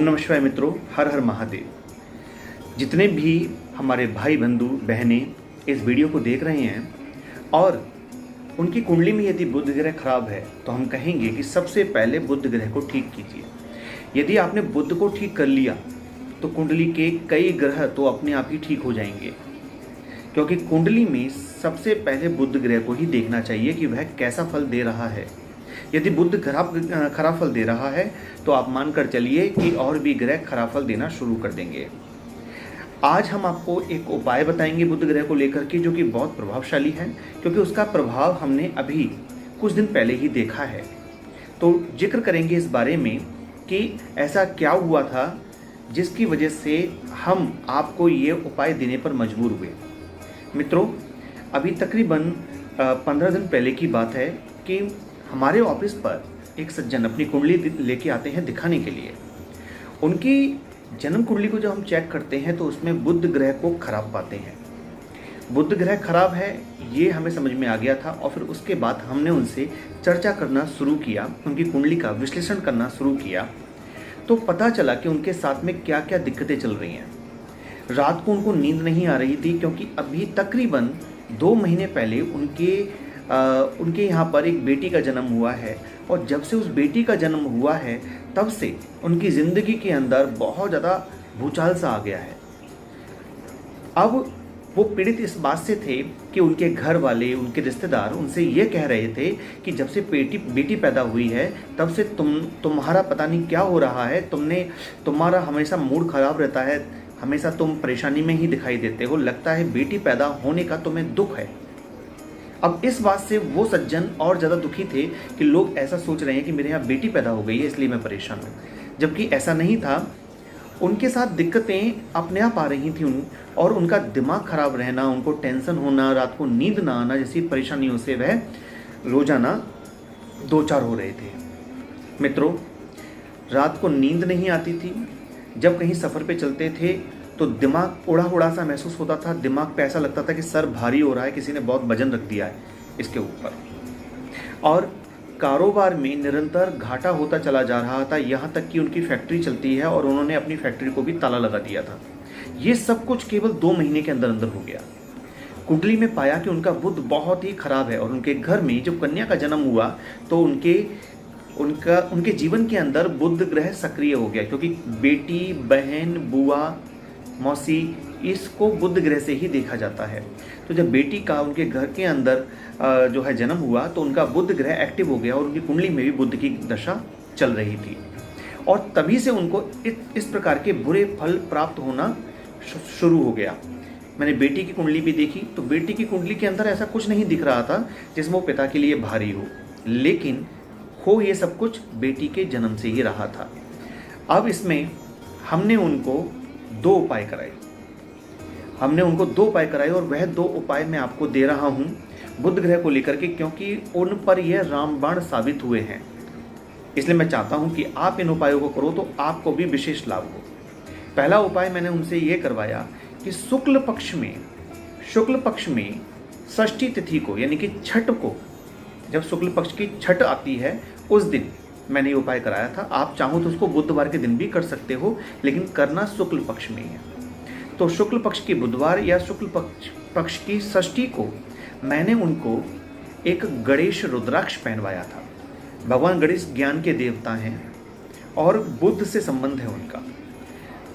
ओम नमः शिवाय मित्रों, हर हर महादेव। जितने भी हमारे भाई बंधु बहनें इस वीडियो को देख रहे हैं और उनकी कुंडली में यदि बुध ग्रह खराब है तो हम कहेंगे कि सबसे पहले बुध ग्रह को ठीक कीजिए। यदि आपने बुध को ठीक कर लिया तो कुंडली के कई ग्रह तो अपने आप ही ठीक हो जाएंगे, क्योंकि कुंडली में सबसे पहले बुध ग्रह को ही देखना चाहिए कि वह कैसा फल दे रहा है। यदि बुध खराब फल दे रहा है तो आप मानकर चलिए कि और भी ग्रह खराब फल देना शुरू कर देंगे। आज हम आपको एक उपाय बताएंगे बुध ग्रह को लेकर के, जो कि बहुत प्रभावशाली है, क्योंकि उसका प्रभाव हमने अभी कुछ दिन पहले ही देखा है। तो जिक्र करेंगे इस बारे में कि ऐसा क्या हुआ था जिसकी वजह से हम आपको ये उपाय देने पर मजबूर हुए। मित्रों, अभी तकरीबन 15 दिन पहले की बात है कि हमारे ऑफिस पर एक सज्जन अपनी कुंडली लेके आते हैं दिखाने के लिए। उनकी जन्म कुंडली को जब हम चेक करते हैं तो उसमें बुध ग्रह को खराब पाते हैं। बुध ग्रह खराब है ये हमें समझ में आ गया था, और फिर उसके बाद हमने उनसे चर्चा करना शुरू किया, उनकी कुंडली का विश्लेषण करना शुरू किया। तो पता चला कि उनके साथ में क्या क्या दिक्कतें चल रही हैं। रात को उनको नींद नहीं आ रही थी, क्योंकि अभी तकरीबन 2 महीने पहले उनके यहाँ पर एक बेटी का जन्म हुआ है, और जब से उस बेटी का जन्म हुआ है तब से उनकी ज़िंदगी के अंदर बहुत ज़्यादा भूचाल सा आ गया है। अब वो पीड़ित इस बात से थे कि उनके घर वाले, उनके रिश्तेदार उनसे ये कह रहे थे कि जब से बेटी पैदा हुई है तब से तुम्हारा पता नहीं क्या हो रहा है, तुम्हारा हमेशा मूड खराब रहता है, हमेशा तुम परेशानी में ही दिखाई देते हो, लगता है बेटी पैदा होने का तुम्हें दुख है। अब इस बात से वो सज्जन और ज़्यादा दुखी थे कि लोग ऐसा सोच रहे हैं कि मेरे यहाँ बेटी पैदा हो गई है इसलिए मैं परेशान हूँ, जबकि ऐसा नहीं था। उनके साथ दिक्कतें अपने आप आ रही थी और उनका दिमाग खराब रहना, उनको टेंशन होना, रात को नींद ना आना जैसी परेशानियों से वह रोजाना 2-4 हो रहे थे। मित्रों, रात को नींद नहीं आती थी। जब कहीं सफ़र पे चलते थे तो दिमाग उड़ा उड़ा सा महसूस होता था, दिमाग पे ऐसा लगता था कि सर भारी हो रहा है, किसी ने बहुत वजन रख दिया है इसके ऊपर। और कारोबार में निरंतर घाटा होता चला जा रहा था, यहाँ तक कि उनकी फैक्ट्री चलती है और उन्होंने अपनी फैक्ट्री को भी ताला लगा दिया था। ये सब कुछ केवल 2 महीने के अंदर अंदर हो गया। कुंडली में पाया कि उनका बुध बहुत ही खराब है, और उनके घर में जब कन्या का जन्म हुआ तो उनके जीवन के अंदर बुध ग्रह सक्रिय हो गया, क्योंकि बेटी, बहन, बुआ, मौसी, इसको बुध ग्रह से ही देखा जाता है। तो जब बेटी का उनके घर के अंदर जो है जन्म हुआ तो उनका बुध ग्रह एक्टिव हो गया और उनकी कुंडली में भी बुध की दशा चल रही थी, और तभी से उनको इस प्रकार के बुरे फल प्राप्त होना शुरू हो गया। मैंने बेटी की कुंडली भी देखी तो बेटी की कुंडली के अंदर ऐसा कुछ नहीं दिख रहा था जिसमें वो पिता के लिए भारी हो, लेकिन हो ये सब कुछ बेटी के जन्म से ही रहा था। अब इसमें हमने उनको 2 उपाय कराए और वह 2 उपाय मैं आपको दे रहा हूं बुध ग्रह को लेकर के, क्योंकि उन पर यह रामबाण साबित हुए हैं। इसलिए मैं चाहता हूं कि आप इन उपायों को करो तो आपको भी विशेष लाभ हो। पहला उपाय मैंने उनसे यह करवाया कि शुक्ल पक्ष में षष्ठी तिथि को, यानी कि छठ को, जब शुक्ल पक्ष की छठ आती है उस दिन मैंने ये उपाय कराया था। आप चाहो तो उसको बुधवार के दिन भी कर सकते हो, लेकिन करना शुक्ल पक्ष में है। तो शुक्ल पक्ष की बुधवार या शुक्ल पक्ष की षष्ठी को मैंने उनको एक गणेश रुद्राक्ष पहनवाया था। भगवान गणेश ज्ञान के देवता हैं और बुध से संबंध है उनका,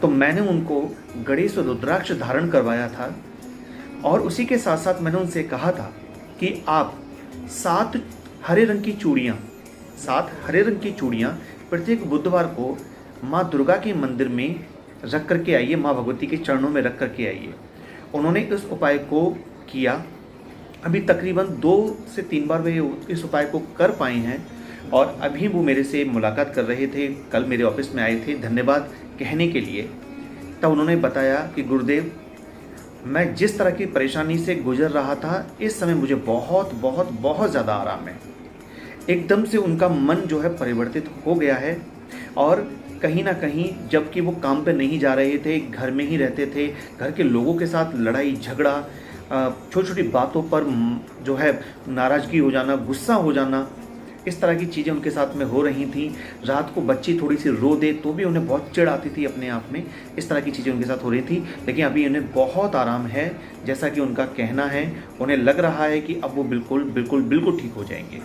तो मैंने उनको गणेश रुद्राक्ष धारण करवाया था। और उसी के साथ साथ मैंने उनसे कहा था कि आप 7 हरे रंग की चूड़ियाँ प्रत्येक बुधवार को माँ दुर्गा के मंदिर में रख करके आइए, माँ भगवती के चरणों में रख करके आइए। उन्होंने इस उपाय को किया। अभी तकरीबन 2 से 3 बार वे इस उपाय को कर पाए हैं, और अभी वो मेरे से मुलाकात कर रहे थे, कल मेरे ऑफिस में आए थे धन्यवाद कहने के लिए। तब उन्होंने बताया कि गुरुदेव, मैं जिस तरह की परेशानी से गुजर रहा था इस समय मुझे बहुत बहुत बहुत ज़्यादा आराम है। एकदम से उनका मन जो है परिवर्तित हो गया है, और कहीं ना कहीं जबकि वो काम पे नहीं जा रहे थे, घर में ही रहते थे, घर के लोगों के साथ लड़ाई झगड़ा, छोटी छोटी बातों पर जो है नाराज़गी हो जाना, गुस्सा हो जाना, इस तरह की चीज़ें उनके साथ में हो रही थी। रात को बच्ची थोड़ी सी रो दे तो भी उन्हें बहुत चिढ़ आती थी अपने आप में। इस तरह की चीज़ें उनके साथ हो रही थी, लेकिन अभी उन्हें बहुत आराम है, जैसा कि उनका कहना है। उन्हें लग रहा है कि अब वो बिल्कुल बिल्कुल बिल्कुल ठीक हो जाएंगे।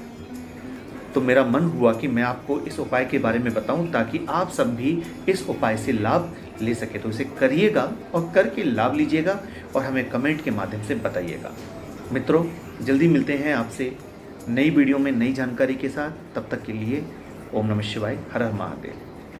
तो मेरा मन हुआ कि मैं आपको इस उपाय के बारे में बताऊं, ताकि आप सब भी इस उपाय से लाभ ले सके। तो इसे करिएगा और करके लाभ लीजिएगा और हमें कमेंट के माध्यम से बताइएगा। मित्रों, जल्दी मिलते हैं आपसे नई वीडियो में नई जानकारी के साथ। तब तक के लिए ओम नमः शिवाय, हर हर महादेव।